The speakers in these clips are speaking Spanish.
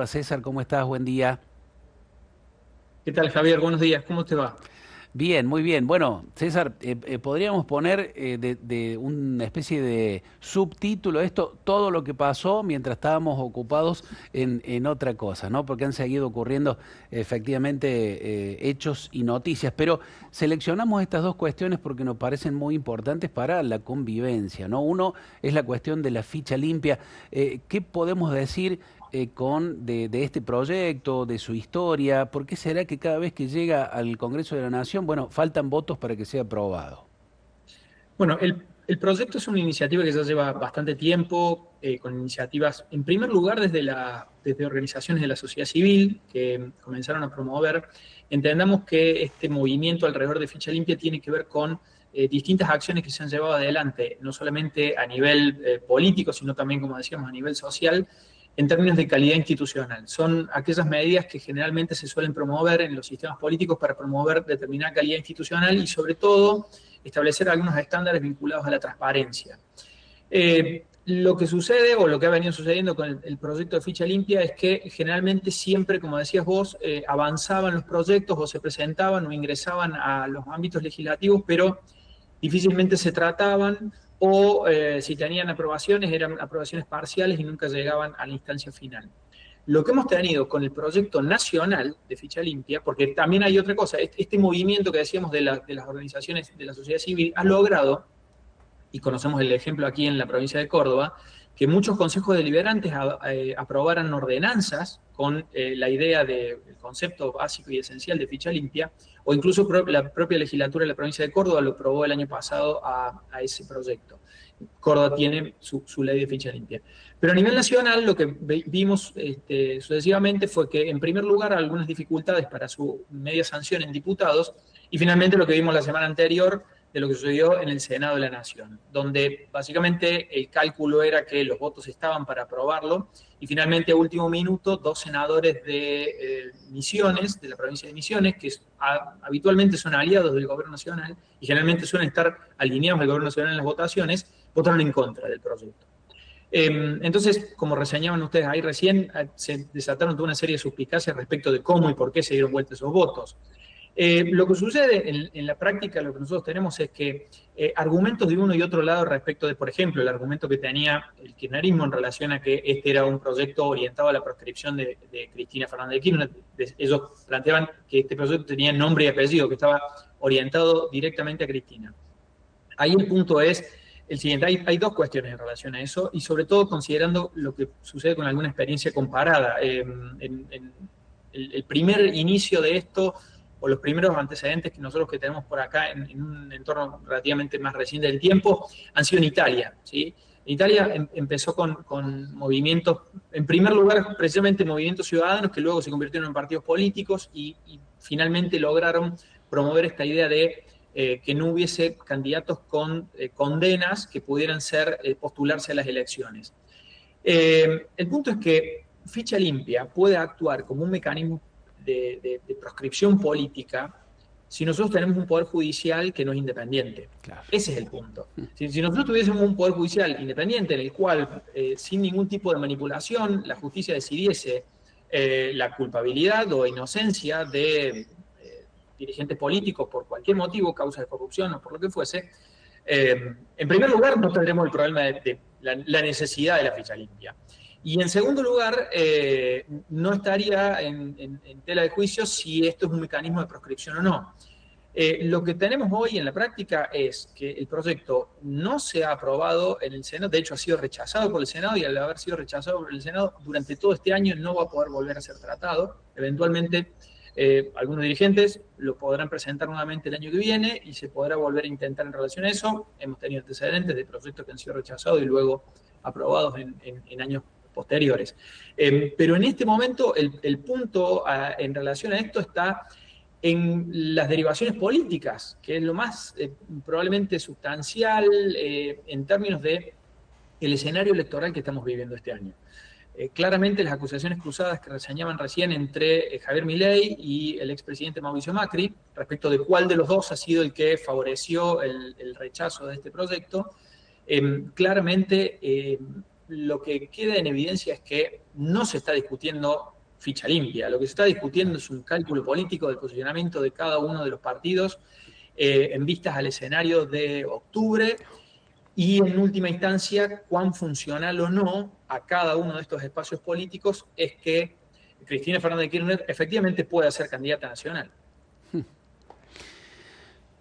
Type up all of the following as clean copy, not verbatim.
César, ¿cómo estás? Buen día. ¿Qué tal, Javier? Buenos días, ¿cómo te va? Bien, muy bien. Bueno, César, podríamos poner de una especie de subtítulo a esto, todo lo que pasó mientras estábamos ocupados en otra cosa, ¿no? Porque han seguido ocurriendo efectivamente hechos y noticias, pero seleccionamos estas dos cuestiones porque nos parecen muy importantes para la convivencia, ¿no? Uno es la cuestión de la ficha limpia. ¿Qué podemos decir? De este proyecto, de su historia? ¿Por qué será que cada vez que llega al Congreso de la Nación, bueno, faltan votos para que sea aprobado? Bueno, el proyecto es una iniciativa que ya lleva bastante tiempo, con iniciativas, en primer lugar, desde organizaciones de la sociedad civil que comenzaron a promover. Entendamos que este movimiento alrededor de Ficha Limpia tiene que ver con distintas acciones que se han llevado adelante, no solamente a nivel político, sino también, como decíamos, a nivel social, en términos de calidad institucional. Son aquellas medidas que generalmente se suelen promover en los sistemas políticos para promover determinada calidad institucional y, sobre todo, establecer algunos estándares vinculados a la transparencia. Lo que sucede o lo que ha venido sucediendo con el proyecto de Ficha Limpia es que generalmente siempre, como decías vos, avanzaban los proyectos o se presentaban o ingresaban a los ámbitos legislativos, pero difícilmente se trataban o si tenían aprobaciones eran aprobaciones parciales y nunca llegaban a la instancia final. Lo que hemos tenido con el proyecto nacional de Ficha Limpia, porque también hay otra cosa, este movimiento que decíamos de las organizaciones de la sociedad civil ha logrado, y conocemos el ejemplo aquí en la provincia de Córdoba, que muchos consejos deliberantes aprobaran ordenanzas con la idea del concepto básico y esencial de ficha limpia, o incluso la propia legislatura de la provincia de Córdoba lo aprobó el año pasado a ese proyecto. Córdoba tiene su ley de ficha limpia. Pero a nivel nacional lo que vimos sucesivamente fue que, en primer lugar, algunas dificultades para su media sanción en diputados, y finalmente lo que vimos la semana anterior de lo que sucedió en el Senado de la Nación, donde básicamente el cálculo era que los votos estaban para aprobarlo y finalmente a último minuto dos senadores de Misiones, de la provincia de Misiones, que habitualmente son aliados del gobierno nacional y generalmente suelen estar alineados al gobierno nacional en las votaciones, votaron en contra del proyecto. Entonces, como reseñaban ustedes ahí recién, se desataron toda una serie de suspicacias respecto de cómo y por qué se dieron vuelta esos votos. Lo que sucede en la práctica, lo que nosotros tenemos es que argumentos de uno y otro lado respecto de, por ejemplo, el argumento que tenía el kirchnerismo en relación a que este era un proyecto orientado a la proscripción de Cristina Fernández de Kirchner. Ellos planteaban que este proyecto tenía nombre y apellido, que estaba orientado directamente a Cristina. Ahí el punto es el siguiente, hay dos cuestiones en relación a eso, y sobre todo considerando lo que sucede con alguna experiencia comparada. El primer inicio de esto, o los primeros antecedentes que nosotros que tenemos por acá en un entorno relativamente más reciente del tiempo, han sido en Italia, ¿sí? Italia empezó con movimientos, en primer lugar, precisamente movimientos ciudadanos que luego se convirtieron en partidos políticos y finalmente lograron promover esta idea de que no hubiese candidatos con condenas que pudieran postularse a las elecciones. El punto es que Ficha Limpia puede actuar como un mecanismo de proscripción política si nosotros tenemos un poder judicial que no es independiente. Claro. Ese es el punto. Si nosotros tuviésemos un poder judicial independiente en el cual, sin ningún tipo de manipulación, la justicia decidiese la culpabilidad o inocencia de dirigentes políticos por cualquier motivo, causa de corrupción o por lo que fuese, en primer lugar no tendremos el problema de la necesidad de la ficha limpia. Y en segundo lugar, no estaría en tela de juicio si esto es un mecanismo de proscripción o no. Lo que tenemos hoy en la práctica es que el proyecto no se ha aprobado en el Senado, de hecho ha sido rechazado por el Senado y al haber sido rechazado por el Senado durante todo este año no va a poder volver a ser tratado. Eventualmente algunos dirigentes lo podrán presentar nuevamente el año que viene y se podrá volver a intentar en relación a eso. Hemos tenido antecedentes de proyectos que han sido rechazados y luego aprobados en años posteriores. Pero en este momento el punto en relación a esto está en las derivaciones políticas, que es lo más probablemente sustancial en términos de el escenario electoral que estamos viviendo este año. Claramente las acusaciones cruzadas que reseñaban recién entre Javier Milei y el expresidente Mauricio Macri, respecto de cuál de los dos ha sido el que favoreció el rechazo de este proyecto, claramente lo que queda en evidencia es que no se está discutiendo ficha limpia. Lo que se está discutiendo es un cálculo político del posicionamiento de cada uno de los partidos en vistas al escenario de octubre y en última instancia cuán funcional o no a cada uno de estos espacios políticos es que Cristina Fernández de Kirchner efectivamente pueda ser candidata nacional.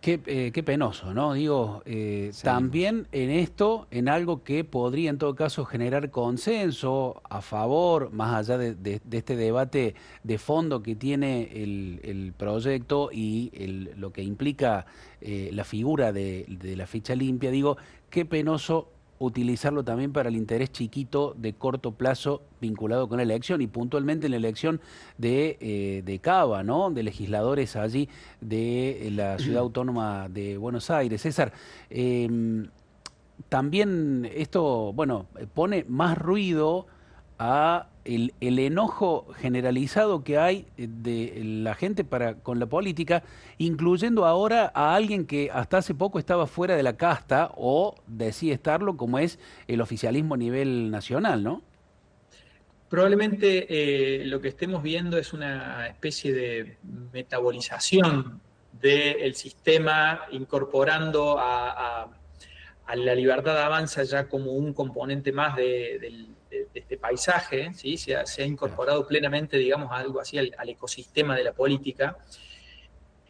Qué penoso, ¿no? Digo, Sí. también en esto, en algo que podría en todo caso generar consenso a favor, más allá de este debate de fondo que tiene el proyecto y lo que implica la figura de la ficha limpia, digo, qué penoso utilizarlo también para el interés chiquito de corto plazo vinculado con la elección y puntualmente en la elección de Cava, ¿no? De legisladores allí de la Ciudad Autónoma de Buenos Aires. César, también esto, bueno, pone más ruido a el enojo generalizado que hay de la gente con la política, incluyendo ahora a alguien que hasta hace poco estaba fuera de la casta o decía estarlo, como es el oficialismo a nivel nacional, ¿no? Probablemente lo que estemos viendo es una especie de metabolización del sistema incorporando a la libertad avanza ya como un componente más de este paisaje, ¿sí? Se ha incorporado plenamente, digamos, algo así al ecosistema de la política.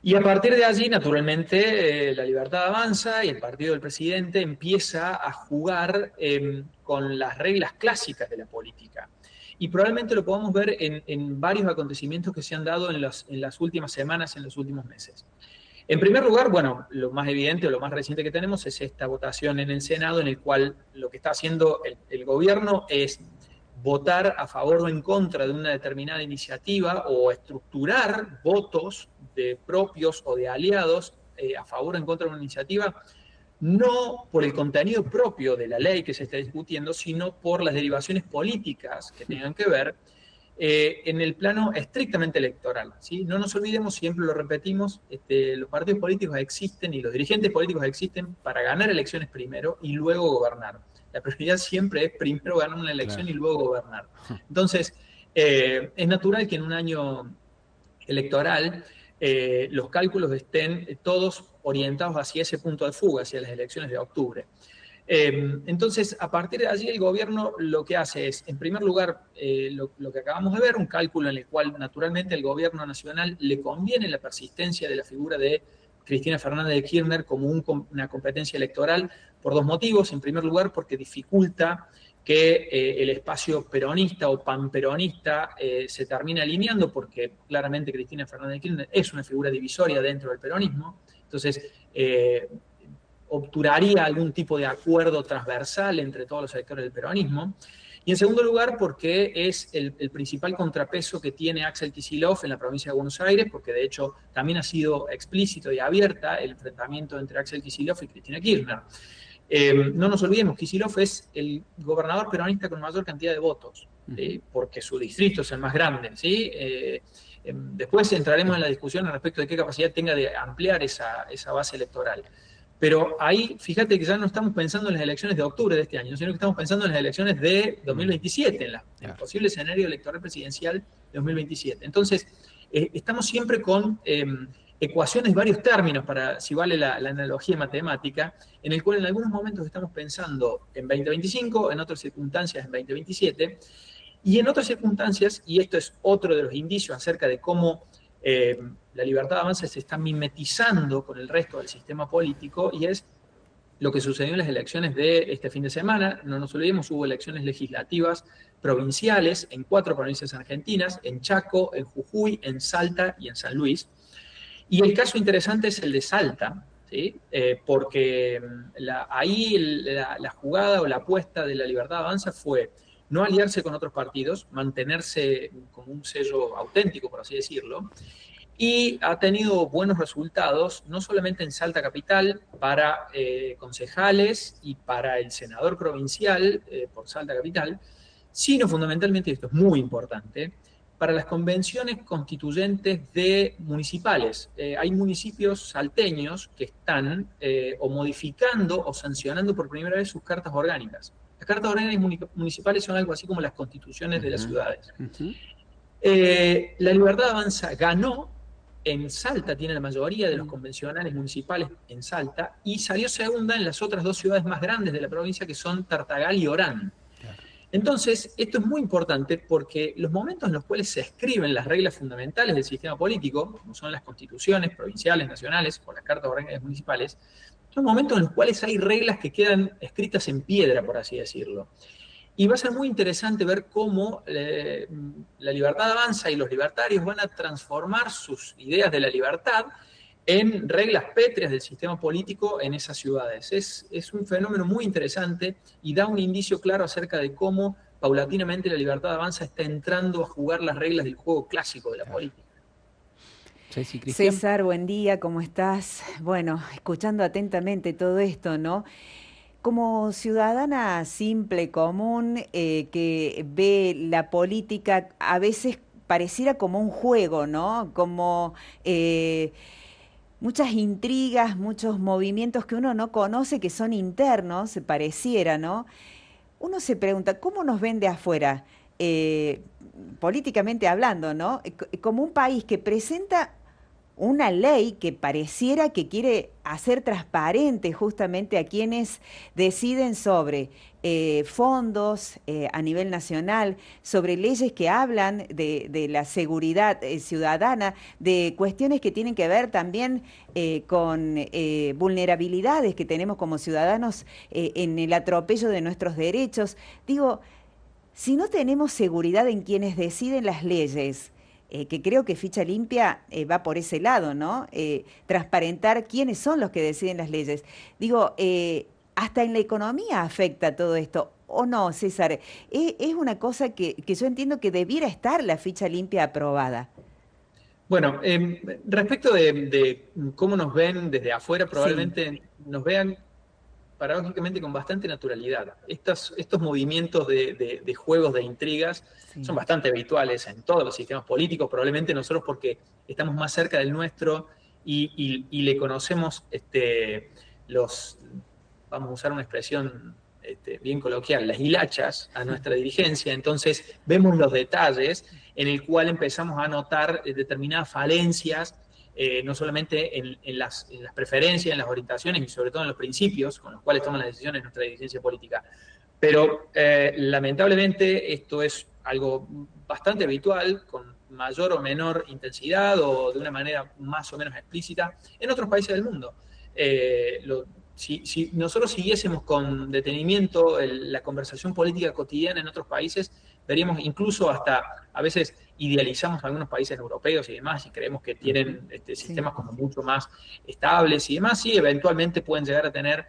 Y a partir de allí, naturalmente, la libertad avanza y el partido del presidente empieza a jugar con las reglas clásicas de la política. Y probablemente lo podamos ver en varios acontecimientos que se han dado en las últimas semanas, en los últimos meses. En primer lugar, bueno, lo más evidente o lo más reciente que tenemos es esta votación en el Senado, en el cual lo que está haciendo el gobierno es votar a favor o en contra de una determinada iniciativa o estructurar votos de propios o de aliados a favor o en contra de una iniciativa, no por el contenido propio de la ley que se está discutiendo, sino por las derivaciones políticas que tengan que ver en el plano estrictamente electoral, ¿sí? No nos olvidemos, siempre lo repetimos, los partidos políticos existen y los dirigentes políticos existen para ganar elecciones primero y luego gobernar. La prioridad siempre es primero ganar una elección y luego gobernar. Entonces, es natural que en un año electoral los cálculos estén todos orientados hacia ese punto de fuga, hacia las elecciones de octubre. Entonces, a partir de allí, el gobierno lo que hace es, en primer lugar, lo que acabamos de ver, un cálculo en el cual naturalmente al gobierno nacional le conviene la persistencia de la figura de Cristina Fernández de Kirchner como una competencia electoral por dos motivos. En primer lugar, porque dificulta que el espacio peronista o panperonista se termine alineando, porque claramente Cristina Fernández de Kirchner es una figura divisoria dentro del peronismo. Entonces, obturaría algún tipo de acuerdo transversal entre todos los sectores del peronismo. Y en segundo lugar, porque es el principal contrapeso que tiene Axel Kicillof en la provincia de Buenos Aires, porque de hecho también ha sido explícito y abierta el enfrentamiento entre Axel Kicillof y Cristina Kirchner. No nos olvidemos, Kicillof es el gobernador peronista con mayor cantidad de votos, ¿sí? Porque su distrito es el más grande, ¿sí? Después entraremos en la discusión respecto de qué capacidad tenga de ampliar esa base electoral. Pero ahí, fíjate que ya no estamos pensando en las elecciones de octubre de este año, sino que estamos pensando en las elecciones de 2027, en el posible escenario electoral presidencial de 2027. Entonces, estamos siempre con ecuaciones de varios términos, para si vale la analogía matemática, en el cual en algunos momentos estamos pensando en 2025, en otras circunstancias en 2027, y en otras circunstancias, y esto es otro de los indicios acerca de cómo la libertad avanza se está mimetizando con el resto del sistema político, y es lo que sucedió en las elecciones de este fin de semana. No nos olvidemos, hubo elecciones legislativas provinciales en 4 provincias argentinas, en Chaco, en Jujuy, en Salta y en San Luis. Y el caso interesante es el de Salta, ¿sí? Porque ahí la jugada o la apuesta de la libertad avanza fue no aliarse con otros partidos, mantenerse como un sello auténtico, por así decirlo, y ha tenido buenos resultados, no solamente en Salta Capital, para concejales y para el senador provincial por Salta Capital, sino fundamentalmente, y esto es muy importante, para las convenciones constituyentes de municipales. Hay municipios salteños que están o modificando o sancionando por primera vez sus cartas orgánicas. Las cartas orgánicas municipales son algo así como las constituciones de las ciudades. La Libertad Avanza ganó en Salta, tiene la mayoría de los convencionales municipales en Salta, y salió segunda en las otras dos ciudades más grandes de la provincia, que son Tartagal y Orán. Entonces, esto es muy importante porque los momentos en los cuales se escriben las reglas fundamentales del sistema político, como son las constituciones provinciales, nacionales o las cartas orgánicas municipales, son momentos en los cuales hay reglas que quedan escritas en piedra, por así decirlo. Y va a ser muy interesante ver cómo la libertad avanza y los libertarios van a transformar sus ideas de la libertad en reglas pétreas del sistema político en esas ciudades. Es un fenómeno muy interesante y da un indicio claro acerca de cómo paulatinamente la libertad avanza está entrando a jugar las reglas del juego clásico de la política. Ceci, Cristian. César, buen día, ¿cómo estás? Bueno, escuchando atentamente todo esto, ¿no? Como ciudadana simple, común, que ve la política a veces pareciera como un juego, ¿no? Como muchas intrigas, muchos movimientos que uno no conoce, que son internos, pareciera, ¿no? Uno se pregunta, ¿cómo nos ven de afuera? Políticamente hablando, ¿no? Como un país que presenta una ley que pareciera que quiere hacer transparente justamente a quienes deciden sobre fondos a nivel nacional, sobre leyes que hablan de la seguridad ciudadana, de cuestiones que tienen que ver también con vulnerabilidades que tenemos como ciudadanos en el atropello de nuestros derechos. Digo, si no tenemos seguridad en quienes deciden las leyes, que creo que Ficha Limpia va por ese lado, ¿no? Transparentar quiénes son los que deciden las leyes. Digo, hasta en la economía afecta todo esto, ¿o no, César? Es una cosa que yo entiendo que debiera estar la Ficha Limpia aprobada. Bueno, respecto de cómo nos ven desde afuera, probablemente nos vean paradójicamente con bastante naturalidad. Estos movimientos de juegos de intrigas son bastante habituales en todos los sistemas políticos, probablemente nosotros porque estamos más cerca del nuestro y le conocemos vamos a usar una expresión bien coloquial, las hilachas a nuestra dirigencia, entonces vemos los detalles en el cual empezamos a notar determinadas falencias, no solamente en las preferencias, en las orientaciones y sobre todo en los principios con los cuales toman las decisiones nuestra dirigencia política. Pero lamentablemente esto es algo bastante habitual, con mayor o menor intensidad o de una manera más o menos explícita en otros países del mundo. Si nosotros siguiésemos con detenimiento la conversación política cotidiana en otros países, veríamos incluso hasta, a veces idealizamos algunos países europeos y demás y creemos que tienen sistemas como mucho más estables y demás, sí, eventualmente pueden llegar a tener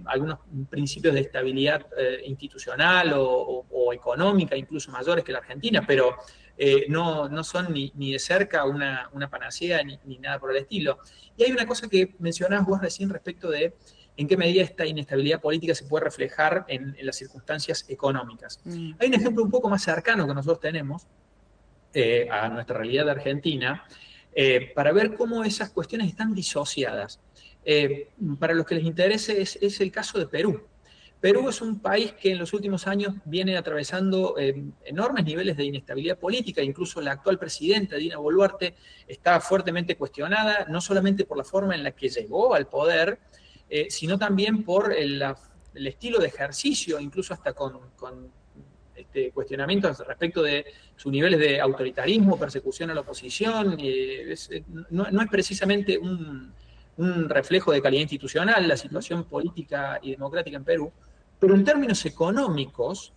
algunos principios de estabilidad institucional o económica incluso mayores que la Argentina, pero no son ni de cerca una panacea ni nada por el estilo. Y hay una cosa que mencionabas vos recién respecto de en qué medida esta inestabilidad política se puede reflejar en las circunstancias económicas. Hay un ejemplo un poco más cercano que nosotros tenemos a nuestra realidad de Argentina para ver cómo esas cuestiones están disociadas. Para los que les interese es el caso de Perú. Perú es un país que en los últimos años viene atravesando enormes niveles de inestabilidad política, incluso la actual presidenta, Dina Boluarte, está fuertemente cuestionada, no solamente por la forma en la que llegó al poder, sino también por el estilo de ejercicio, incluso hasta con cuestionamientos respecto de sus niveles de autoritarismo, persecución a la oposición. No es precisamente un reflejo de calidad institucional la situación política y democrática en Perú, pero en términos económicos,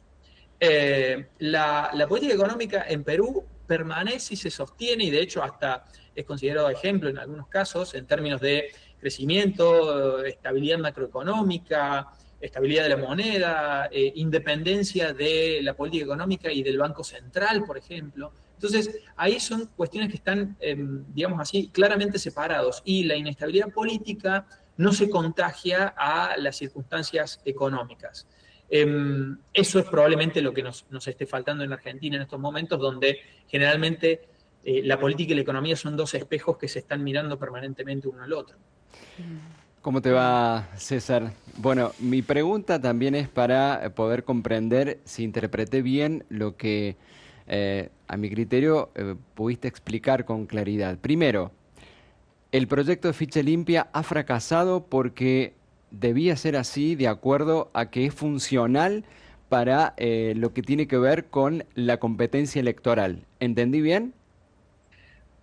la política económica en Perú permanece y se sostiene, y de hecho hasta es considerado ejemplo en algunos casos en términos de crecimiento, estabilidad macroeconómica, estabilidad de la moneda, independencia de la política económica y del Banco Central, por ejemplo. Entonces, ahí son cuestiones que están, digamos así, claramente separados, y la inestabilidad política no se contagia a las circunstancias económicas. Eso es probablemente lo que nos esté faltando en Argentina en estos momentos, donde generalmente la política y la economía son dos espejos que se están mirando permanentemente uno al otro. ¿Cómo te va, César? Bueno, mi pregunta también es para poder comprender si interpreté bien lo que, a mi criterio, pudiste explicar con claridad. Primero, el proyecto de ficha limpia ha fracasado porque debía ser así de acuerdo a que es funcional para lo que tiene que ver con la competencia electoral. ¿Entendí bien?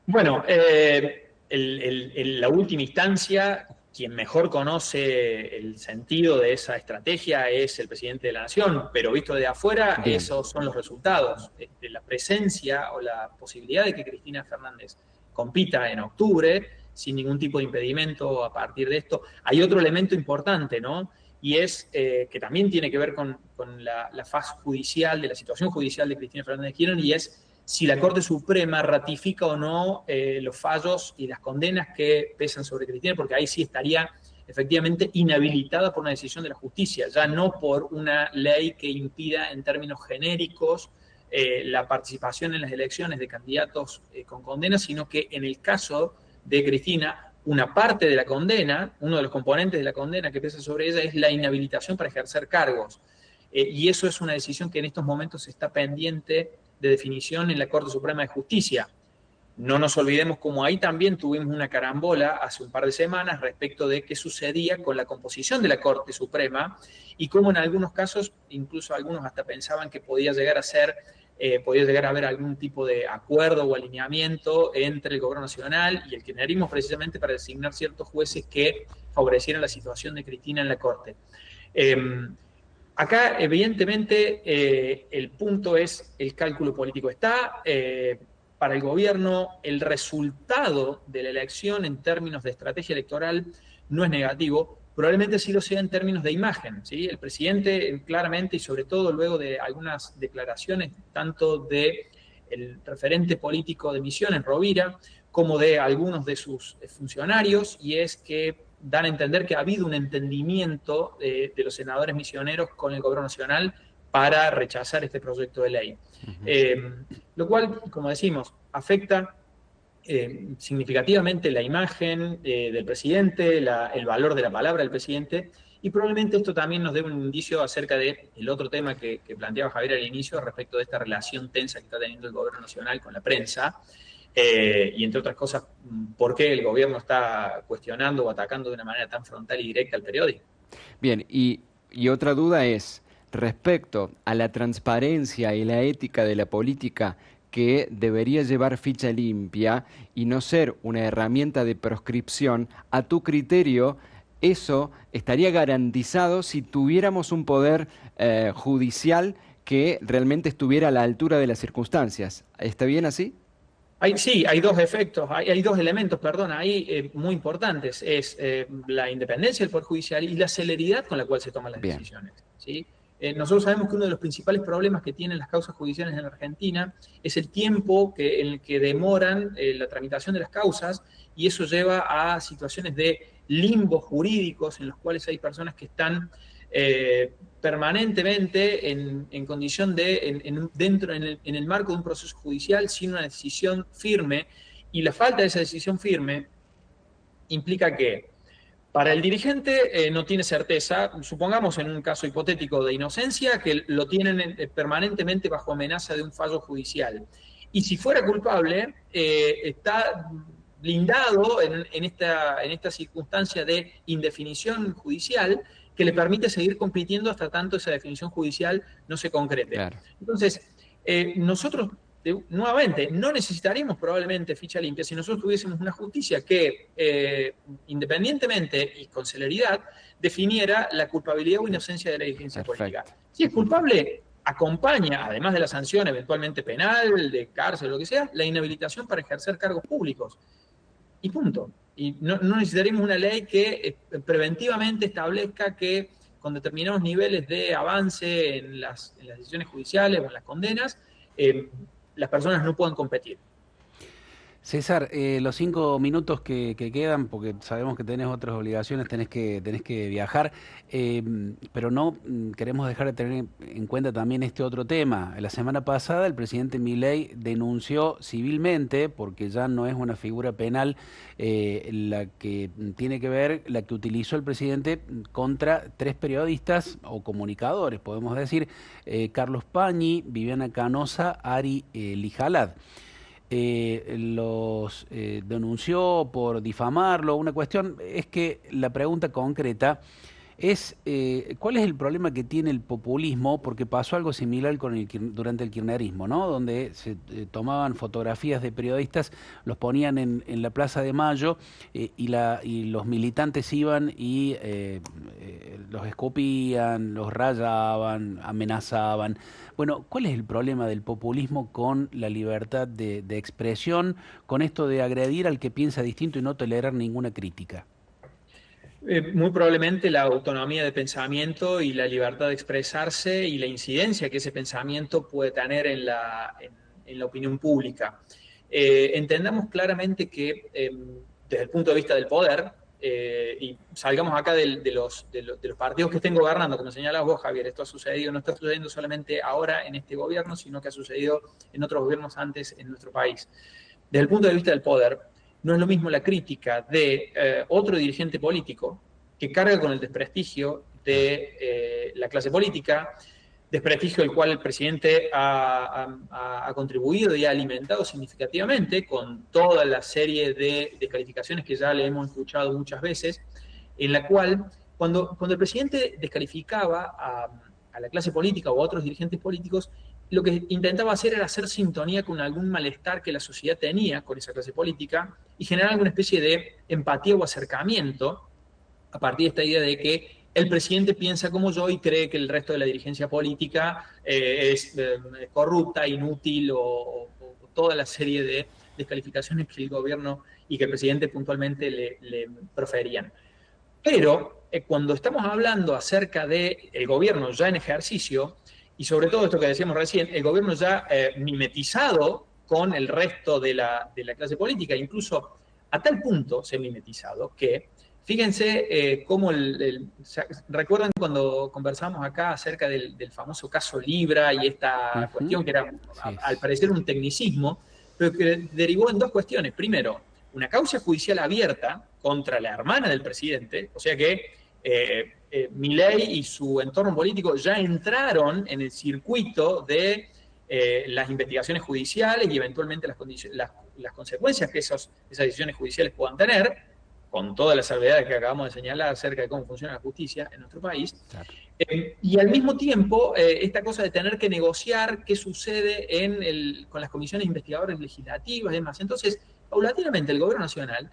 Bueno, en la última instancia, quien mejor conoce el sentido de esa estrategia es el presidente de la Nación, pero visto de afuera, Bien. esos son los resultados. La presencia o la posibilidad de que Cristina Fernández compita en octubre sin ningún tipo de impedimento a partir de esto. Hay otro elemento importante, ¿no? Y es que también tiene que ver con la fase judicial, de la situación judicial de Cristina Fernández de Kirchner, y es si la Corte Suprema ratifica o no los fallos y las condenas que pesan sobre Cristina, porque ahí sí estaría efectivamente inhabilitada por una decisión de la justicia, ya no por una ley que impida en términos genéricos la participación en las elecciones de candidatos con condenas, sino que en el caso de Cristina, una parte de la condena, uno de los componentes de la condena que pesa sobre ella es la inhabilitación para ejercer cargos. Y eso es una decisión que en estos momentos está pendiente de definición en la Corte Suprema de Justicia. No nos olvidemos como ahí también tuvimos una carambola hace un par de semanas respecto de qué sucedía con la composición de la Corte Suprema y cómo en algunos casos, incluso algunos hasta pensaban que podía llegar a haber algún tipo de acuerdo o alineamiento entre el Gobierno Nacional y el kirchnerismo precisamente para designar ciertos jueces que favorecieran la situación de Cristina en la Corte. Acá, evidentemente, el punto es el cálculo político. Está para el gobierno el resultado de la elección en términos de estrategia electoral no es negativo, probablemente sí lo sea en términos de imagen. ¿Sí? El presidente claramente y sobre todo luego de algunas declaraciones tanto de el referente político de Misiones, Rovira, como de algunos de sus funcionarios, y es que dan a entender que ha habido un entendimiento de los senadores misioneros con el gobierno nacional para rechazar este proyecto de ley. Lo cual, como decimos, afecta significativamente la imagen del presidente, el valor de la palabra del presidente, y probablemente esto también nos dé un indicio acerca del otro tema que planteaba Javier al inicio respecto de esta relación tensa que está teniendo el gobierno nacional con la prensa. Y entre otras cosas, ¿por qué el gobierno está cuestionando o atacando de una manera tan frontal y directa al periódico? Bien, y otra duda es, respecto a la transparencia y la ética de la política que debería llevar ficha limpia y no ser una herramienta de proscripción, a tu criterio, ¿eso estaría garantizado si tuviéramos un poder judicial que realmente estuviera a la altura de las circunstancias? ¿Está bien así? Sí, hay dos efectos, hay dos elementos, perdón, ahí muy importantes. Es la independencia del Poder Judicial y la celeridad con la cual se toman las Bien. decisiones. ¿Sí? Nosotros sabemos que uno de los principales problemas que tienen las causas judiciales en Argentina es el tiempo en el que demoran la tramitación de las causas, y eso lleva a situaciones de limbo jurídicos en los cuales hay personas que están permanentemente en condición de, dentro, en el marco de un proceso judicial sin una decisión firme, y la falta de esa decisión firme implica que para el dirigente no tiene certeza, supongamos en un caso hipotético de inocencia, que lo tienen permanentemente bajo amenaza de un fallo judicial. Y si fuera culpable, está blindado en esta circunstancia de indefinición judicial que le permite seguir compitiendo hasta tanto esa definición judicial no se concrete. Claro. Entonces, nosotros nuevamente, no necesitaríamos probablemente ficha limpia si nosotros tuviésemos una justicia que, independientemente y con celeridad, definiera la culpabilidad o inocencia de la dirigencia política. Si es culpable, acompaña, además de la sanción eventualmente penal, de cárcel, lo que sea, la inhabilitación para ejercer cargos públicos. Y punto. Y no necesitaríamos una ley que preventivamente establezca que con determinados niveles de avance en las decisiones judiciales o en las condenas, las personas no puedan competir. César, los 5 minutos que quedan, porque sabemos que tenés otras obligaciones, tenés que viajar, pero no queremos dejar de tener en cuenta también este otro tema. La semana pasada el presidente Milei denunció civilmente, porque ya no es una figura penal, la que tiene que ver, la que utilizó el presidente contra 3 periodistas o comunicadores, podemos decir, Carlos Pañi, Viviana Canosa, Ari Lijalad. Los denunció por difamarlo. Una cuestión es que la pregunta concreta es ¿cuál es el problema que tiene el populismo? Porque pasó algo similar durante el kirchnerismo, ¿no? Donde se tomaban fotografías de periodistas, los ponían en la Plaza de Mayo, y los militantes iban y los escupían, los rayaban, amenazaban. Bueno, ¿cuál es el problema del populismo con la libertad de expresión, con esto de agredir al que piensa distinto y no tolerar ninguna crítica? Muy probablemente la autonomía de pensamiento y la libertad de expresarse y la incidencia que ese pensamiento puede tener en la opinión pública. Entendamos claramente que desde el punto de vista del poder, y salgamos acá de los partidos que estén gobernando, como señalabas vos, Javier, esto ha sucedido, no está sucediendo solamente ahora en este gobierno, sino que ha sucedido en otros gobiernos antes en nuestro país. Desde el punto de vista del poder, no es lo mismo la crítica de otro dirigente político que carga con el desprestigio de la clase política, desprestigio el cual el presidente ha contribuido y ha alimentado significativamente con toda la serie de calificaciones que ya le hemos escuchado muchas veces, en la cual cuando el presidente descalificaba a la clase política o a otros dirigentes políticos, lo que intentaba hacer era hacer sintonía con algún malestar que la sociedad tenía con esa clase política y generar alguna especie de empatía o acercamiento a partir de esta idea de que el presidente piensa como yo y cree que el resto de la dirigencia política es corrupta, inútil o toda la serie de descalificaciones que el gobierno y que el presidente puntualmente le proferían. Pero cuando estamos hablando acerca del gobierno ya en ejercicio, y sobre todo esto que decíamos recién, el gobierno ya mimetizado con el resto de la clase política, incluso a tal punto se ha mimetizado que, fíjense cómo, ¿recuerdan cuando conversamos acá acerca del famoso caso Libra y esta cuestión que era, al parecer, un tecnicismo, pero que derivó en dos cuestiones? Primero, una causa judicial abierta contra la hermana del presidente, o sea que Milei y su entorno político ya entraron en el circuito de las investigaciones judiciales y eventualmente las consecuencias que esas decisiones judiciales puedan tener, con todas las salvedades que acabamos de señalar acerca de cómo funciona la justicia en nuestro país. Claro. Y al mismo tiempo, esta cosa de tener que negociar qué sucede con las comisiones investigadoras legislativas y demás. Entonces, paulatinamente el gobierno nacional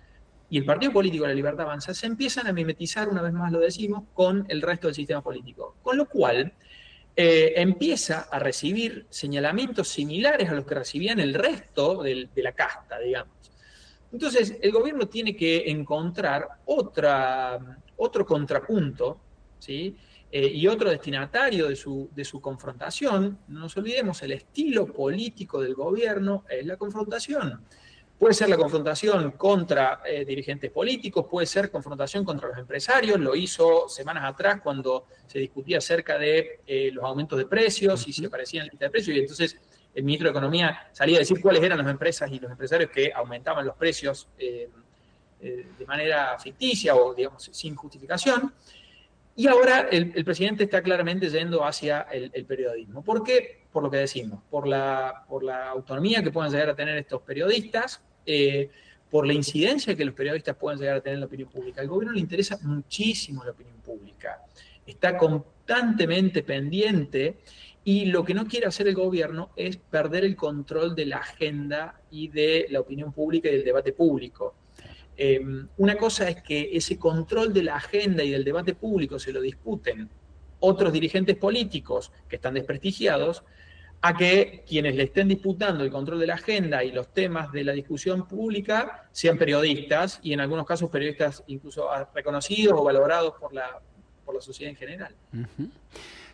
y el Partido Político de la Libertad Avanza se empiezan a mimetizar, una vez más lo decimos, con el resto del sistema político. Con lo cual, empieza a recibir señalamientos similares a los que recibían el resto de la casta, digamos. Entonces, el gobierno tiene que encontrar otro contrapunto, ¿sí? Y otro destinatario de su confrontación. No nos olvidemos, el estilo político del gobierno es la confrontación. Puede ser la confrontación contra dirigentes políticos, puede ser confrontación contra los empresarios, lo hizo semanas atrás cuando se discutía acerca de los aumentos de precios y si aparecía en la lista de precios, y entonces el ministro de Economía salía a decir cuáles eran las empresas y los empresarios que aumentaban los precios de manera ficticia o, digamos, sin justificación. Y ahora el presidente está claramente yendo hacia el periodismo. ¿Por qué? Por lo que decimos, por la autonomía que puedan llegar a tener estos periodistas, por la incidencia que los periodistas puedan llegar a tener en la opinión pública. Al gobierno le interesa muchísimo la opinión pública. Está constantemente pendiente y lo que no quiere hacer el gobierno es perder el control de la agenda y de la opinión pública y del debate público. Una cosa es que ese control de la agenda y del debate público se lo disputen otros dirigentes políticos que están desprestigiados, a que quienes le estén disputando el control de la agenda y los temas de la discusión pública sean periodistas, y en algunos casos periodistas incluso reconocidos o valorados por la sociedad en general.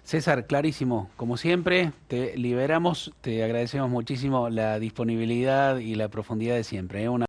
César, clarísimo, como siempre, te liberamos, te agradecemos muchísimo la disponibilidad y la profundidad de siempre, ¿eh?